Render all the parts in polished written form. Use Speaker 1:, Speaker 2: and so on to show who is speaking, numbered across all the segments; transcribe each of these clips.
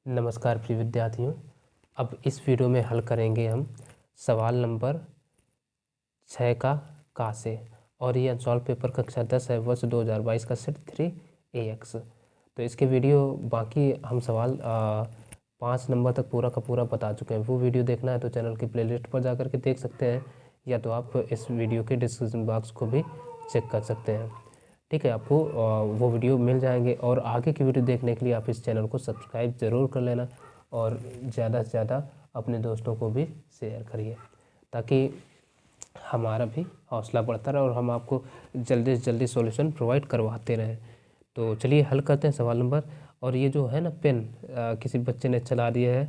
Speaker 1: नमस्कार प्रिय विद्यार्थियों। अब इस वीडियो में हल करेंगे हम सवाल नंबर 6 का से, और ये अनसॉल्व पेपर कक्षा 10 है, वर्ष 2022 का सेट 3 AX। तो इसके वीडियो बाकी हम सवाल 5 नंबर तक पूरा का पूरा बता चुके हैं। वो वीडियो देखना है तो चैनल की प्लेलिस्ट पर जाकर के देख सकते हैं, या तो आप इस वीडियो के डिस्क्रिप्शन बॉक्स को भी चेक कर सकते हैं। ठीक है, आपको वो वीडियो मिल जाएंगे। और आगे की वीडियो देखने के लिए आप इस चैनल को सब्सक्राइब ज़रूर कर लेना, और ज़्यादा से ज़्यादा अपने दोस्तों को भी शेयर करिए, ताकि हमारा भी हौसला बढ़ता रहे और हम आपको जल्दी से जल्दी सॉल्यूशन प्रोवाइड करवाते रहें। तो चलिए हल करते हैं सवाल नंबर। और ये जो है ना पेन किसी बच्चे ने चला दिया है,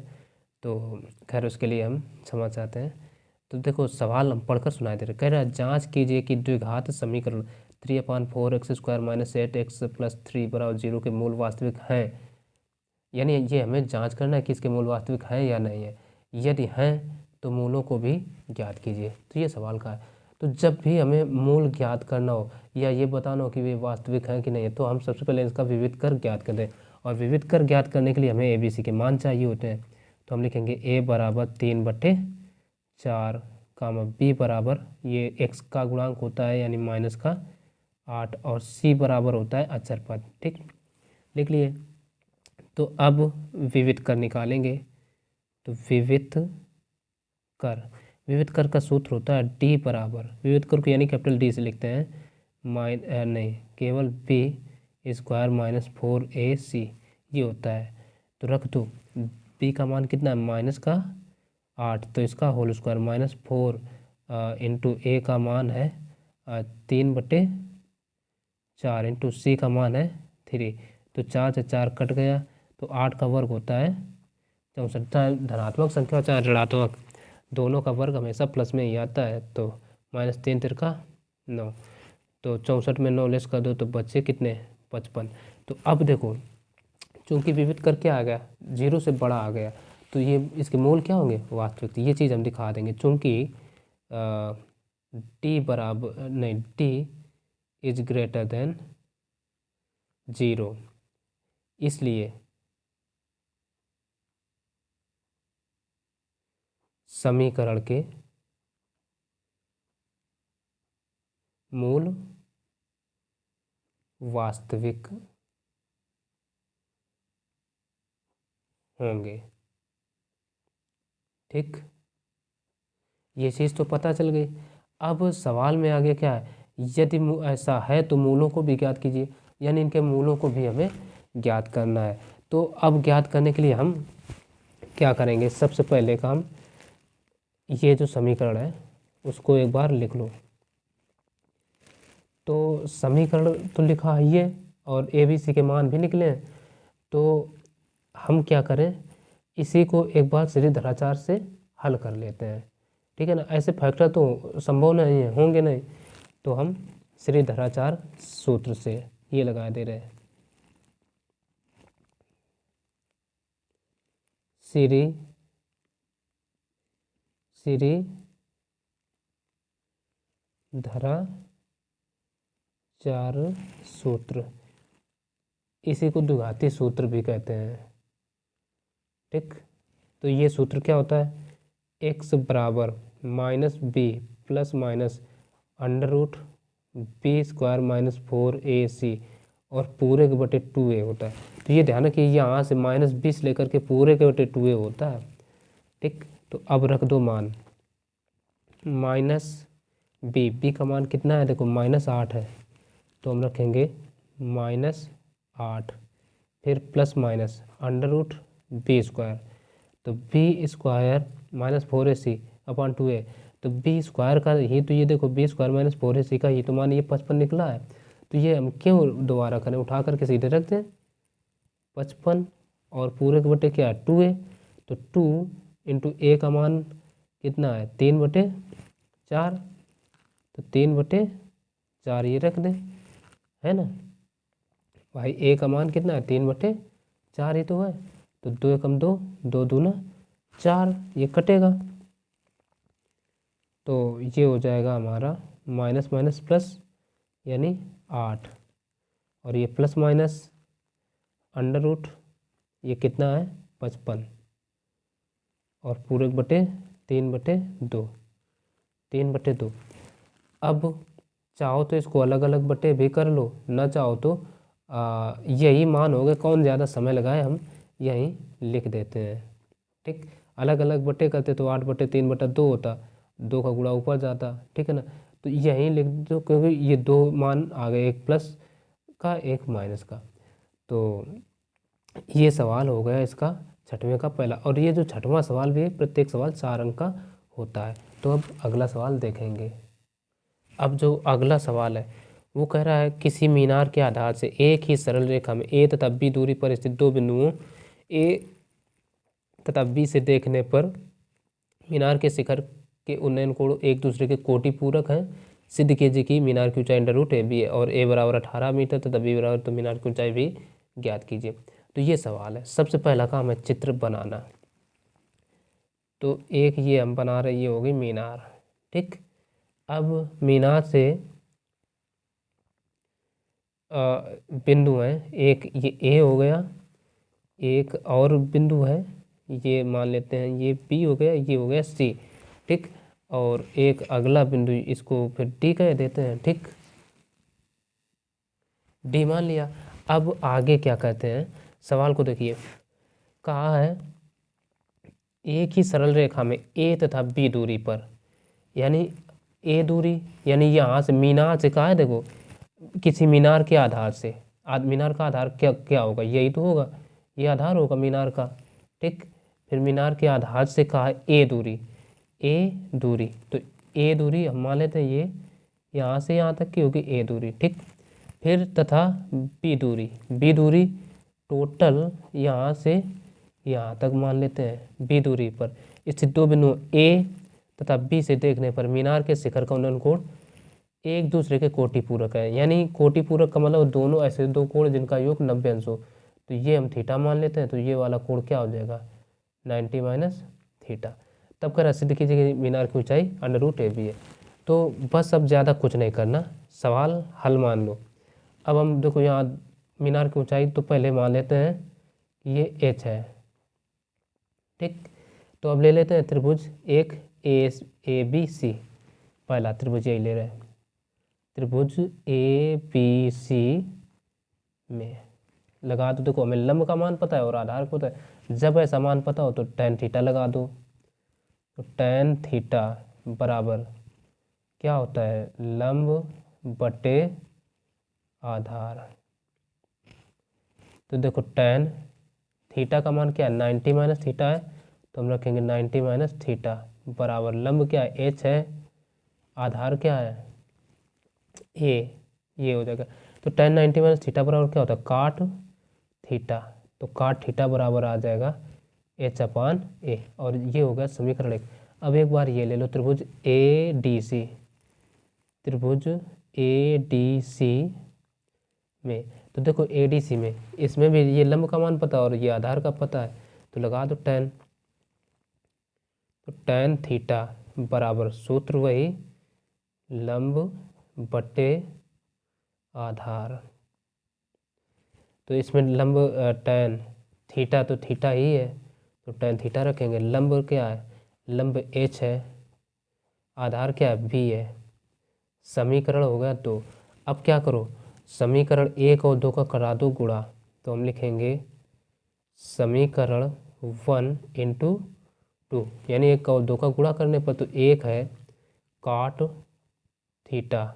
Speaker 1: तो खैर उसके लिए हम क्षमा चाहते हैं। तो देखो सवाल हम पढ़कर सुनाई दे रहे, कह रहा है जाँच कीजिए कि द्विघात समीकरण 3/4x² - 8x + 3 = 0 के मूल वास्तविक हैं। यानी ये हमें जांच करना है कि इसके मूल वास्तविक हैं या नहीं है। यदि हैं तो मूलों को भी ज्ञात कीजिए। तो ये सवाल का है। तो जब भी हमें मूल ज्ञात करना हो या ये बताना हो कि वे वास्तविक हैं कि नहीं है, तो हम सबसे पहले इसका विविध कर ज्ञात कर दें। और विविध कर ज्ञात करने के लिए हमें ABC के मान चाहिए होते हैं। तो हम लिखेंगे A = 3/4, B बराबर ये x का गुणांक होता है यानी -8, और C बराबर होता है अचर पद। ठीक, लिख लिए। तो अब विविध कर निकालेंगे। तो विविध कर का सूत्र होता है D बराबर, विविध कर को यानी कैपिटल D से लिखते हैं, नहीं केवल B² - 4AC ये होता है। तो रख दो, B का मान कितना है -8, तो इसका होल स्क्वायर -4 इंटू A का मान है 3/4 इंटू C का मान है 3। तो 4 से 4 कट गया, तो 8 का वर्ग होता है 64। चाहे धनात्मक संख्या चाहे ऋणात्मक, दोनों का वर्ग हमेशा प्लस में ही आता है। तो -3 × 9, तो 64 में 9 लेस कर दो तो बच्चे कितने 55। तो अब देखो चूंकि विविध कर क्या आ गया, 0 से बड़ा आ गया, तो ये इसके मूल क्या होंगे वास्तविक। तो ये चीज़ हम दिखा देंगे। चूंकि D बराबर नहीं D इज ग्रेटर देन 0, इसलिए समीकरण के मूल वास्तविक होंगे। ठीक, ये चीज़ तो पता चल गई। अब सवाल में आगे क्या है, यदि ऐसा है तो मूलों को भी ज्ञात कीजिए, यानी इनके मूलों को भी हमें ज्ञात करना है। तो अब ज्ञात करने के लिए हम क्या करेंगे, सबसे पहले काम ये जो समीकरण है उसको एक बार लिख लो। तो समीकरण तो लिखा ही है और ABC के मान भी निकले हैं। तो हम क्या करें, इसी को एक बार सीरीधराचार से हल कर लेते हैं। ठीक है ना, ऐसे फैक्टर तो संभव नहीं है, होंगे नहीं, तो हम सीरीधराचार सूत्र से ये लगा दे रहे हैं। सीरीधराचार सूत्र, इसी को द्विघाती सूत्र भी कहते हैं। ठीक, तो ये सूत्र क्या होता है, x बराबर -b + √b² - 4AC और पूरे के बटे 2a होता है। तो ये ध्यान रखिए, यहाँ से -20 लेकर के पूरे के बटे 2a होता है। ठीक, तो अब रख दो मान -b का मान कितना है, देखो -8 है, तो हम रखेंगे -8, फिर प्लस माइनस √b², तो b² - 4AC अपॉन 2a, तो b² का ही तो ये देखो b² - 4AC का ही तो मान ये 55 निकला है। तो ये हम क्यों दोबारा करें, उठा करके सीधे रख दें 55, और पूरे के बटे क्या है 2a, तो 2 इंटू a का मान कितना है 3/4, तो 3/4 ये रख दें, है ना भाई। a का मान कितना है 3/4 ही तो है, तो 2 एकम 2, 2 दूना 4, ये कटेगा। तो ये हो जाएगा हमारा माइनस माइनस प्लस यानी 8, और ये प्लस माइनस अंडर रूट ये कितना है 55 और पूरक बटे 3/2, 3/2। अब चाहो तो इसको अलग अलग बटे भी कर लो, ना चाहो तो यही मान होगा, कौन ज़्यादा समय लगाए, हम यहीं लिख देते हैं। ठीक, अलग अलग बटे करते तो 8/3/2 होता, 2 का गुणा ऊपर जाता, ठीक है ना। तो यहीं लिख दो, क्योंकि ये 2 मान आ गए, एक प्लस का एक माइनस का। तो ये सवाल हो गया इसका 6वें का पहला। और ये जो 6वां सवाल भी है, प्रत्येक सवाल 4 अंक का होता है। तो अब अगला सवाल देखेंगे। अब जो अगला सवाल है वो कह रहा है किसी मीनार के आधार से एक ही सरल रेखा में ए तथा बी दूरी पर स्थित दो बिंदुओं ए तथा बी से देखने पर मीनार के शिखर के उन्नयन कोण एक दूसरे के कोटि पूरक हैं। सिद्ध कीजिए कि मीनार की ऊंचाई √AB है और a बराबर 18 मीटर तथा b बराबर, तो मीनार की ऊंचाई भी ज्ञात कीजिए। तो ये सवाल है। सबसे पहला काम है चित्र बनाना। तो एक ये हम बना रहे, ये होगी मीनार। ठीक, अब मीनार से बिंदु हैं, एक ये ए हो गया, एक और बिंदु है ये मान लेते हैं, ये बी हो गया, ये हो गया सी। ठीक, और एक अगला बिंदु, इसको फिर डी कह देते हैं। ठीक, डी मान लिया। अब आगे क्या कहते हैं, सवाल को देखिए, कहा है एक ही सरल रेखा में ए तथा बी दूरी पर, यानी ए दूरी, यानी यहाँ से मीनार से कहा है, देखो किसी मीनार के आधार से, मीनार का आधार क्या क्या होगा, यही तो होगा, ये आधार होगा मीनार का। ठीक, फिर मीनार के आधार से कहा है ए दूरी, ए दूरी, तो ए दूरी हम मान लेते हैं ये यहाँ से यहाँ तक की होगी ए दूरी। ठीक, फिर तथा बी दूरी, बी दूरी टोटल यहाँ से यहाँ तक मान लेते हैं। बी दूरी पर स्थित दो बिंदु ए तथा बी से देखने पर मीनार के शिखर का उन्नयन कोण एक दूसरे के कोटि पूरक है। यानी कोटि पूरक का मतलब दोनों ऐसे दो कोण जिनका योग 90 अंश हो। तो ये हम थीटा मान लेते हैं, तो ये वाला कोण क्या हो जाएगा, 90 माइनस थीटा। तब कह रहा सिद्ध कीजिए कि मीनार की ऊंचाई √AB है। तो बस अब ज़्यादा कुछ नहीं करना, सवाल हल मान लो। अब हम देखो यहाँ मीनार की ऊंचाई तो पहले मान लेते हैं कि ये h है। ठीक, तो अब ले लेते हैं त्रिभुज एक ABC, पहला त्रिभुज यही ले रहे हैं। त्रिभुज ABC में लगा दो, देखो हमें लंब का मान पता है और आधार को पता है। जब ऐसा मान पता हो तो tan थीटा लगा दो। तो tan थीटा बराबर क्या होता है, लंब बटे आधार। तो देखो tan थीटा का मान क्या है, 90 माइनस थीटा है, तो हम रखेंगे 90 माइनस थीटा बराबर लंब क्या है, h है, आधार क्या है, a, ये हो जाएगा। तो tan 90 माइनस थीटा बराबर क्या होता है, काट थीटा। तो काट थीटा बराबर आ जाएगा h/a, और ये हो गया समीकरण 1। अब एक बार ये ले लो त्रिभुज ADC, त्रिभुज ADC में, तो देखो ADC में इसमें भी ये लंब का मान पता और ये आधार का पता है, तो लगा दो tan। तो tan थीटा बराबर सूत्र वही लंब बटे आधार। तो इसमें लंब tan थीटा, तो थीटा ही है, तो tan थीटा रखेंगे। लंब क्या है, लंब h है, आधार क्या है, b है। समीकरण हो गया 2। अब क्या करो, समीकरण 1 और 2 का करा दो गुणा। तो हम लिखेंगे समीकरण 1 × 2, यानी 1 और 2 का गुणा करने पर तो 1 है काट थीटा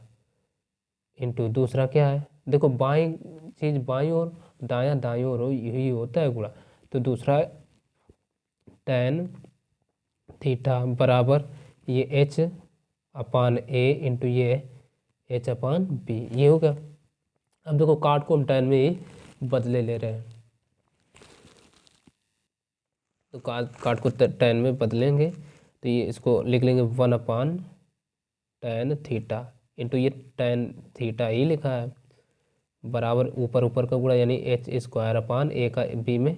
Speaker 1: इंटू दूसरा क्या है, देखो बाई चीज़ बाई और दायां दाईं ओर हो, यही होता है गुणा। तो दूसरा है tan थीटा बराबर ये h/a इंटू ये h/b, ये हो गया। अब देखो काट को हम tan में ही बदले ले रहे हैं, तो काट को tan में बदलेंगे, तो ये इसको लिख लेंगे 1/tan थीटा इंटू ये tan थीटा ही लिखा है बराबर ऊपर ऊपर का गुणा, यानी h² का b में,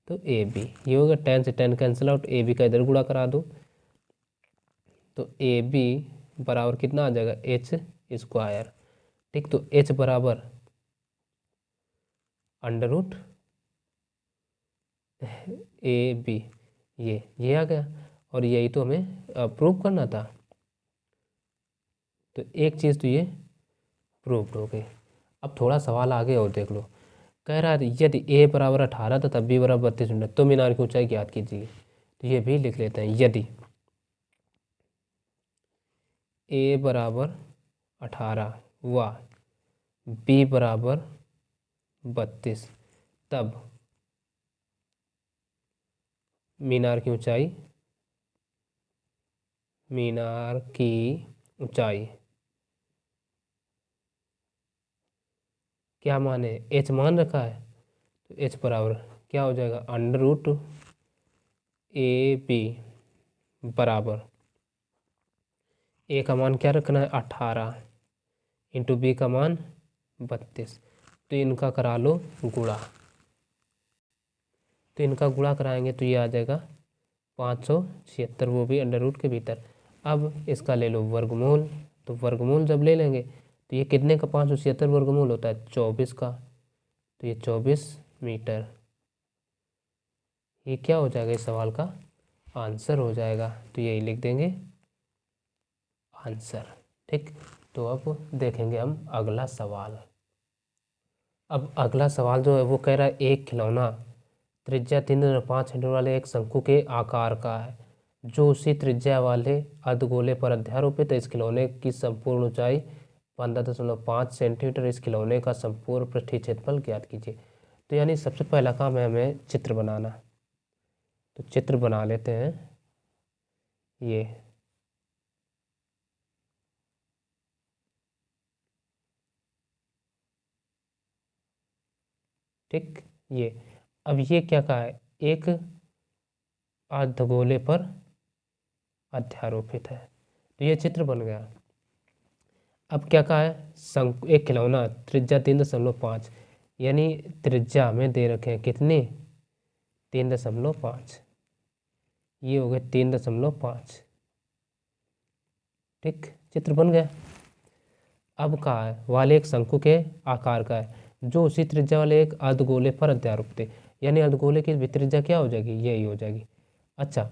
Speaker 1: तो AB, ये हो गया। tan से tan कैंसिल आउट, AB का इधर गुणा करा दो, तो AB बराबर कितना आ जाएगा, h²। ठीक, तो h बराबर √, ए बी, ये आ गया, और यही तो हमें प्रूव करना था। तो एक चीज़ तो ये प्रूव्ड हो गई। अब थोड़ा सवाल आगे और देख लो। कह रहा है यदि a बराबर 18 तथा b बराबर 32 मीटर तो मीनार की ऊंचाई ज्ञात कीजिए। तो ये भी लिख लेते हैं। यदि a बराबर 18 व b बराबर 32 तब मीनार की ऊंचाई क्या माने, h मान रखा है, तो h बराबर क्या हो जाएगा, अंडर रूट ए बी बराबर a का मान क्या रखना है 18 इंटू बी का मान 32। तो इनका करा लो गुणा, तो इनका गुणा कराएंगे तो ये आ जाएगा 576, वो भी अंडर रूट के भीतर। अब इसका ले लो वर्गमूल, तो वर्गमूल जब ले लेंगे तो ये कितने का 576 वर्गमूल होता है 24 का, तो ये 24 मीटर। ये क्या हो जाएगा, इस सवाल का आंसर हो जाएगा। तो यही लिख देंगे आंसर। ठीक, तो अब देखेंगे हम अगला सवाल। अब अगला सवाल जो है वो कह रहा है एक खिलौना त्रिज्या 3.5 सेंटीमीटर वाले एक शंकु के आकार का है जो उसी त्रिज्या वाले अर्धगोले पर अध्यारोपित है। इस खिलौने की संपूर्ण ऊंचाई 15.5 सेंटीमीटर। इस खिलौने का संपूर्ण पृष्ठीय क्षेत्रफल ज्ञात कीजिए। तो यानी सबसे पहला काम है हमें चित्र बनाना। तो चित्र बना लेते हैं। ये ठीक, ये अब ये क्या कहा है, एक अर्धगोले पर अध्यारोपित है, तो ये चित्र बन गया। अब क्या कहा है, शंकु एक खिलौना त्रिज्या 3.5, यानी त्रिज्या में दे रखे हैं कितने 3.5, ये हो गए 3.5। ठीक, चित्र बन गया। अब कहा है वाले एक शंकु के आकार का है जो उसी त्रिज्या वाले एक अर्धगोले पर अध्यारोपित है, यानी अर्धगोले की भी त्रिज्या क्या हो जाएगी, यही हो जाएगी। अच्छा,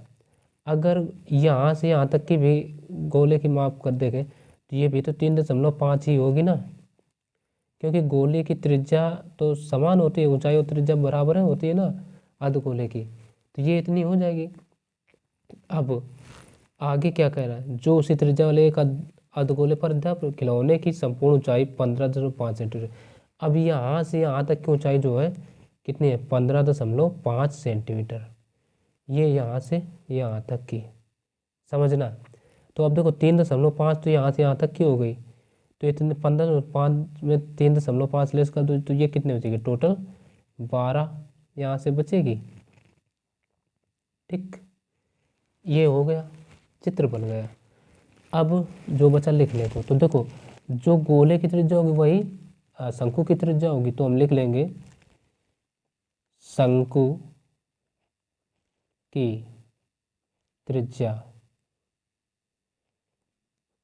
Speaker 1: अगर यहाँ से यहाँ तक की भी गोले की माप कर देखें तो ये भी तो 3.5 ही होगी ना, क्योंकि गोले की त्रिज्या तो समान होती है, ऊंचाई और त्रिज्या बराबर है होती है ना अर्धगोले की, तो ये इतनी हो जाएगी। अब आगे क्या कह रहा है, जो उसी त्रिज्या वाले एक अर्धगोले पर अध्यारोपित खिलौने की संपूर्ण ऊंचाई 15.5 सेंटीमीटर। अब यहाँ से यहाँ तक की ऊंचाई जो है कितनी है 15.5 सेंटीमीटर, ये यहाँ से यहाँ तक की, समझना। तो अब देखो 3.5 तो यहाँ से यहाँ तक की हो गई, तो इतने 15.5 में 3.5 लेस कर दो तो ये कितने बचेगी, टोटल 12 यहाँ से बचेगी। ठीक, ये हो गया, चित्र बन गया। अब जो बचा लिख ले तो देखो जो गोले की त्रिज्या होगी वही शंकु की त्रिज्या होगी, तो हम लिख लेंगे शंकु की त्रिज्या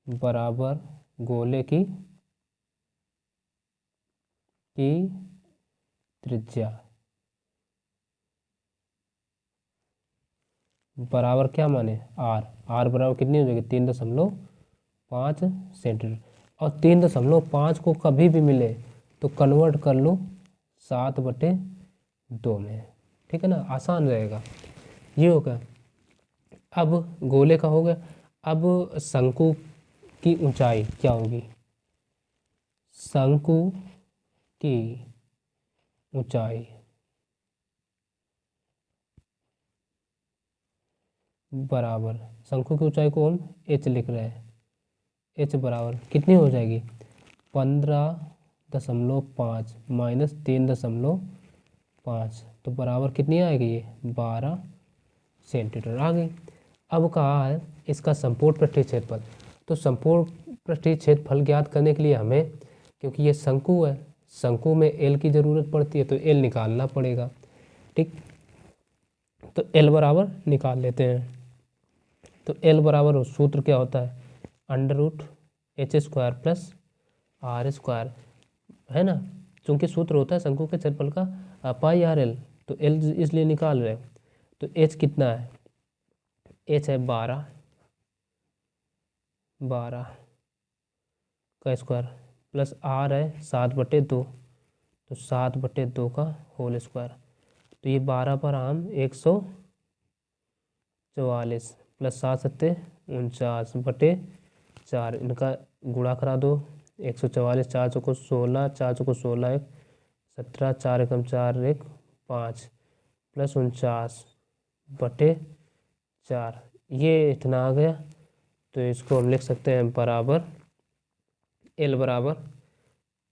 Speaker 1: बराबर गोले की त्रिज्या बराबर क्या माने आर बराबर कितनी हो जाएगी 3.5 सेंटीमीटर। और 3.5 को कभी भी मिले तो कन्वर्ट कर लो 7/2 में, ठीक है ना, आसान रहेगा। ये हो गया। अब गोले का हो गया। अब शंकु की ऊंचाई क्या होगी, शंकु की ऊंचाई बराबर, शंकु की ऊंचाई को हम h लिख रहे हैं, h बराबर कितनी हो जाएगी 15.5 माइनस 3.5, तो बराबर कितनी आएगी ये 12 सेंटीमीटर आ गई। अब कहा है इसका संपूर्ण पृष्ठीय क्षेत्रफल। तो संपूर्ण पृष्ठीय क्षेत्रफल ज्ञात करने के लिए हमें, क्योंकि ये शंकु है, शंकु में एल की ज़रूरत पड़ती है, तो एल निकालना पड़ेगा। ठीक, तो एल बराबर निकाल लेते हैं। तो एल बराबर सूत्र क्या होता है, under root h² plus r², है ना, चूंकि सूत्र होता है शंकु के क्षेत्रफल का पाई r l, तो एल इसलिए निकाल रहे हैं। तो एच कितना है, एच है 12 का स्क्वायर प्लस आर है 7/2, तो 7/2 का होल स्क्वायर। तो ये 12 पर हम 144 प्लस 7×7 = 49/4, इनका गुणा करा दो। 144 4 चौको 16, 4 चौको 16 1 17, 4 एकम 4 1 5 प्लस 49/4, ये इतना आ गया। तो इसको हम लिख सकते हैं बराबर एल बराबर,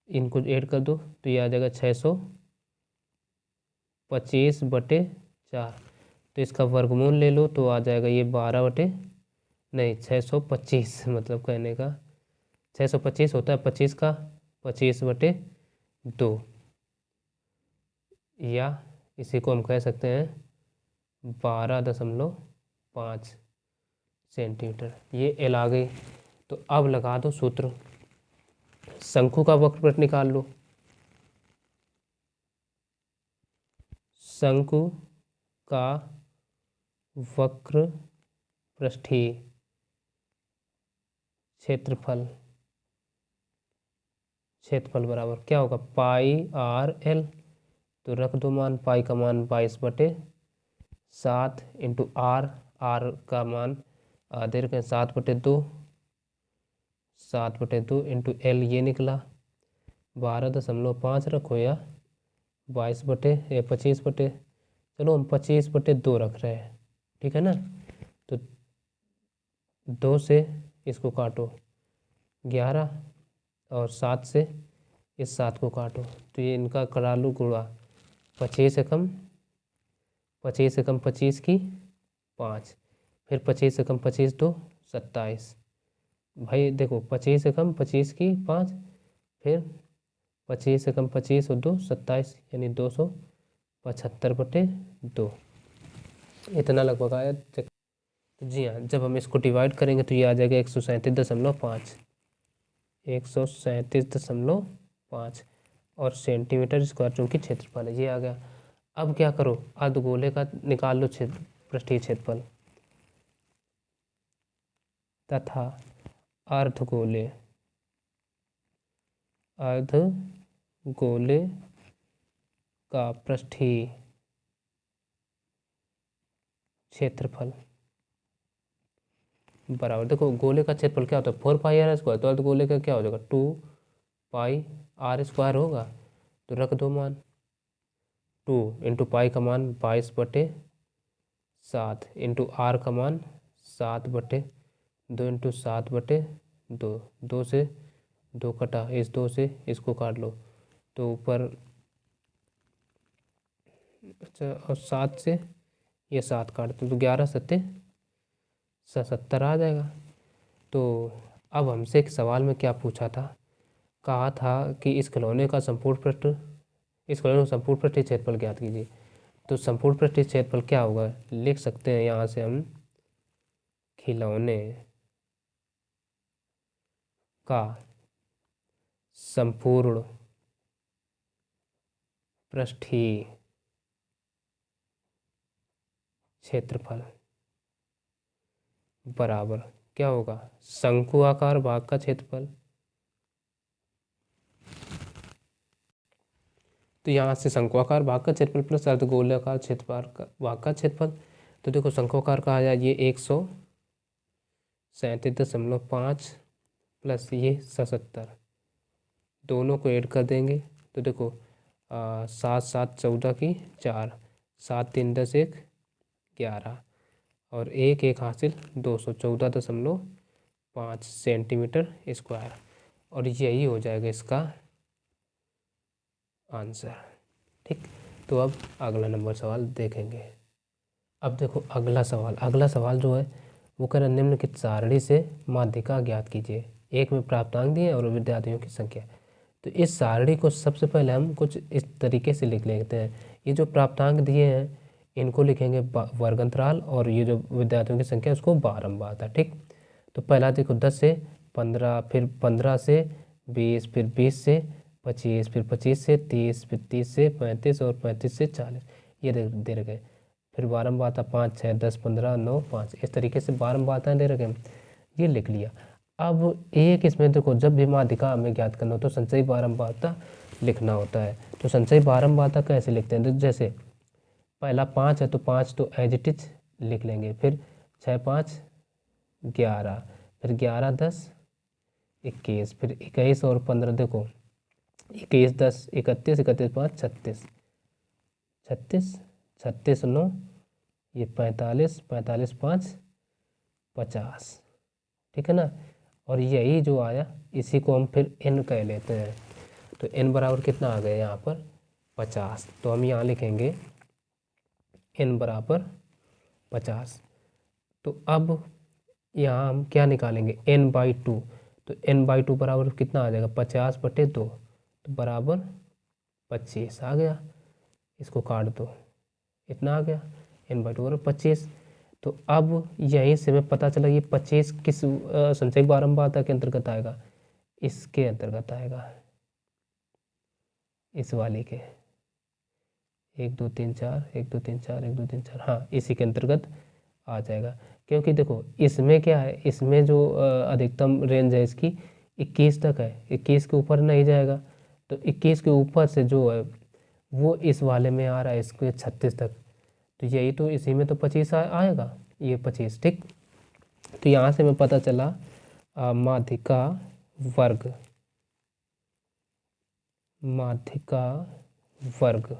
Speaker 1: इनको ऐड कर दो तो ये आ जाएगा 625/4। तो इसका वर्गमूल ले लो तो आ जाएगा ये 625, मतलब कहने का 625 होता है 25 का 25/2, या इसी को हम कह सकते हैं 12.5 सेंटीमीटर। ये एल आ गई। तो अब लगा दो सूत्र, शंकु का वक्रपृष्ठ निकाल लो। शंकु का वक्रपृष्ठीय क्षेत्रफल बराबर क्या होगा, πr/l। तो रख दो मान, पाई का मान 22/7 इंटू आर का मान दे रखें 7/2 इंटू एल, ये निकला 12.5 रखो या 25/, चलो हम 25/2 रख रहे हैं, ठीक है ना। तो 2 से इसको काटो 11 और 7 से इस 7 को काटो, तो ये इनका करा लो गुणा। 25 एकम 25 की 5, फिर 25 एकम 25 2 27। भाई देखो 25 एकम 25 की 5, फिर 25 एकम 25 और 2 27, यानी 275/2, इतना लगभग आया। तो जी हाँ, जब हम इसको डिवाइड करेंगे तो ये आ जाएगा 137.5, 137.5 और सेंटीमीटर स्क्वायर चूँकि क्षेत्रफल है, ये आ गया। अब क्या करो, अर्धगोले का निकाल लो पृष्ठीय क्षेत्रफल तथा अर्धगोले का पृष्ठीय क्षेत्रफल बराबर, देखो गोले का क्षेत्रफल क्या होता है 4πr², तो अर्धगोले का क्या हो जाएगा 2πr² होगा। तो रख दो मान, 2 इंटू पाई का मान 22/7 इंटू आर का मान 7/2 इंटू 7/2, 2 से 2 कटा, इस 2 से इसको काट लो तो ऊपर, अच्छा, और 7 से ये 7 काट दो तो 11×7 = 70 आ जाएगा। तो अब हमसे एक सवाल में क्या पूछा था, कहा था कि इस खिलौने का संपूर्ण पृष्ठीय क्षेत्रफल ज्ञात कीजिए। तो संपूर्ण पृष्ठीय क्षेत्रफल क्या होगा, लिख सकते हैं यहाँ से हम, खिलौने का संपूर्ण पृष्ठीय क्षेत्रफल बराबर क्या होगा, शंकु आकार भाग का क्षेत्रफल। तो यहाँ से शंकुआकार भाग का क्षेत्रफल प्लस अर्धगोलाकार भाग का क्षेत्रफल। तो देखो शंकुआकार का आ जाए ये 137.5 प्लस ये 77, दोनों को ऐड कर देंगे तो देखो 7 7 14 की 4, 7 3 10 1 11 और 1 1 हासिल 214.5 सेंटीमीटर स्क्वायर, और यही हो जाएगा इसका आंसर। ठीक, तो अब अगला नंबर सवाल देखेंगे। अब देखो अगला सवाल जो है वो कह रहा है निम्नलिखित सारणी से माध्यिका ज्ञात कीजिए। एक में प्राप्तांक दिए और विद्यार्थियों की संख्या। तो इस सारणी को सबसे पहले हम कुछ इस तरीके से लिख लेते हैं। ये जो प्राप्तांक दिए हैं इनको लिखेंगे वर्ग अंतराल, और ये जो विद्यार्थियों की संख्या उसको बारंबार था। ठीक, तो पहला देखो 10 से 15, फिर 15 से 20, फिर 20 से 25, फिर 25 से 30, फिर 30 से 35 और 35 से 40। ये दे रखे हैं। फिर बारंबारता 5, 6, 10, 15, 9, 5, इस तरीके से बारंबारताएँ दे रखे हैं, ये लिख लिया। अब एक इसमें देखो, जब भी माध्यिका हमें ज्ञात करना हो तो संचयी बारंबारता लिखना होता है। तो संचयी बारंबारता कैसे लिखते हैं, तो जैसे पहला 5 है तो 5 तो एज इट इज लिख लेंगे, फिर 6, 5, 11, फिर 11, 10, 21, फिर 21 और 15 देखो 21, 10, 31, 31, 5, 36, 36, 36, 9, ये 45, 45, 5, 50, ठीक है ना। और यही जो आया इसी को हम फिर n कह लेते हैं। तो n बराबर कितना आ गया यहाँ पर 50। तो हम यहाँ लिखेंगे n बराबर 50। तो अब यहाँ हम क्या निकालेंगे n/2। तो n/2 बराबर कितना आ जाएगा 50/2, तो बराबर 25 आ गया। इसको काट दो, इतना आ गया n/2 बराबर 25। तो अब यहीं से हमें पता चला ये 25 किस संचयी बारंबारता के अंतर्गत आएगा, इसके अंतर्गत आएगा, इस वाले के 1 2 3 4 1 2 3 4 1 2 3 4, हाँ इसी के अंतर्गत आ जाएगा। क्योंकि देखो इसमें क्या है, इसमें जो अधिकतम रेंज है इसकी 21 तक है, 21 के ऊपर नहीं जाएगा। तो 21 के ऊपर से जो है वो इस वाले में आ रहा है, इसको 36 तक। तो यही तो इसी में तो 25 आएगा, ये 25, ठीक। तो यहाँ से हमें पता चला माध्यिका वर्ग, माध्यिका वर्ग।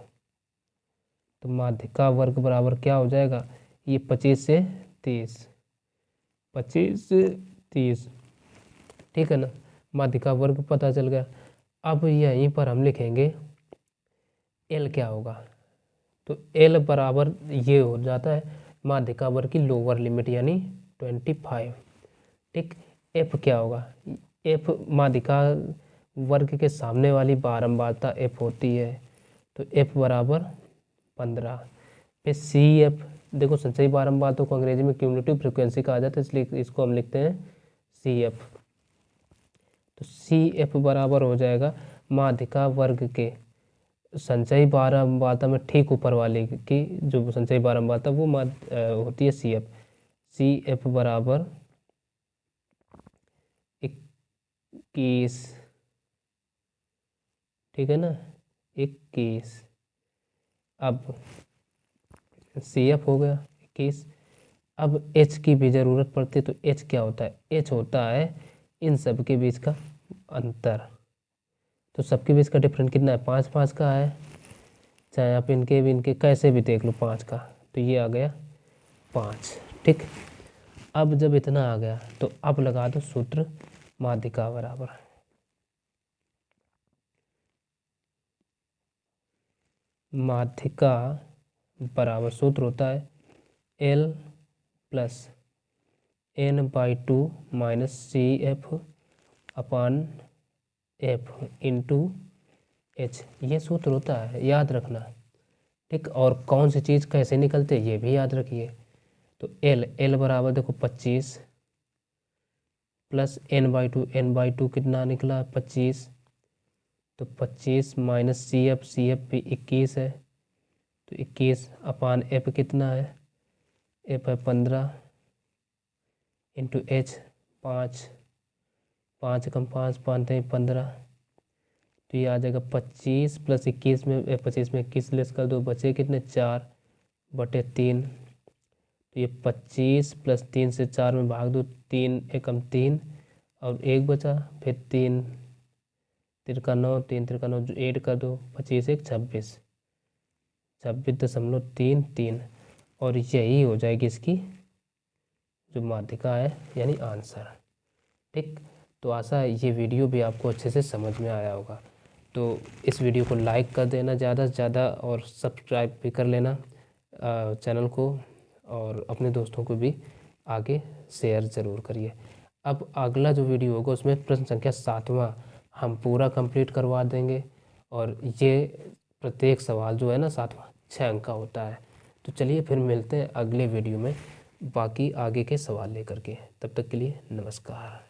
Speaker 1: तो माध्यिका वर्ग बराबर क्या हो जाएगा, ये 25 से 30, 25 से 30, ठीक है ना। माध्यिका वर्ग पता चल गया। अब यहीं पर हम लिखेंगे L क्या होगा। तो L बराबर ये हो जाता है माध्यिका वर्ग की लोअर लिमिट यानी 25, ठीक। F क्या होगा, F माध्यिका वर्ग के सामने वाली बारंबारता F होती है, तो F बराबर 15। फिर CF, देखो संचयी बारंबारता को अंग्रेजी में क्यूमुलेटिव फ्रीक्वेंसी कहा जाता है, इसलिए इसको हम लिखते हैं CF। तो CF बराबर हो जाएगा माध्यिका वर्ग के संचयी बारंबारता में ठीक ऊपर वाले की जो संचयी बारंबारता वो होती है CF। CF बराबर 21, ठीक है ना, 21। अब CF हो गया 21। अब H की भी ज़रूरत पड़ती है, तो H क्या होता है, H होता है इन सब के बीच का अंतर। तो सबके बीच का डिफरेंस कितना है, 5 5 का है, चाहे आप इनके कैसे भी देख लो 5 का, तो ये आ गया 5, ठीक। अब जब इतना आ गया तो अब लगा दो सूत्र माध्यिका बराबर, माध्यिका बराबर सूत्र होता है L plus n/2 minus CF अपान F इंटू H, ये सूत्र होता है, याद रखना, ठीक। और कौन सी चीज़ कैसे निकलते ये भी याद रखिए। तो L बराबर देखो 25 प्लस n/2 कितना निकला 25, तो 25 माइनस CF भी 21 है, तो 21 अपान F कितना है, F है 15 इंटू H 5, 5 कम 5 5 15, तो ये आ जाएगा 25 प्लस 21 में 25 में 21 लेस कर दो, बचे कितने 4/3। तो ये 25 प्लस 3 से 4 में भाग दो, 3 एकम 3 और 1 बचा, फिर 3 तिरका 9, 3 तिरका 9 8 कर दो, 25 1 26, 26.33, और यही हो जाएगी इसकी जो माध्यिका है यानी आंसर, ठीक। तो आशा है ये वीडियो भी आपको अच्छे से समझ में आया होगा। तो इस वीडियो को लाइक कर देना ज़्यादा से ज़्यादा और सब्सक्राइब भी कर लेना चैनल को, और अपने दोस्तों को भी आगे शेयर ज़रूर करिए। अब अगला जो वीडियो होगा उसमें प्रश्न संख्या 7वां हम पूरा कंप्लीट करवा देंगे, और ये प्रत्येक सवाल जो है ना 7वां 6 अंक का होता है। तो चलिए फिर मिलते हैं अगले वीडियो में बाकी आगे के सवाल लेकर के, तब तक के लिए नमस्कार।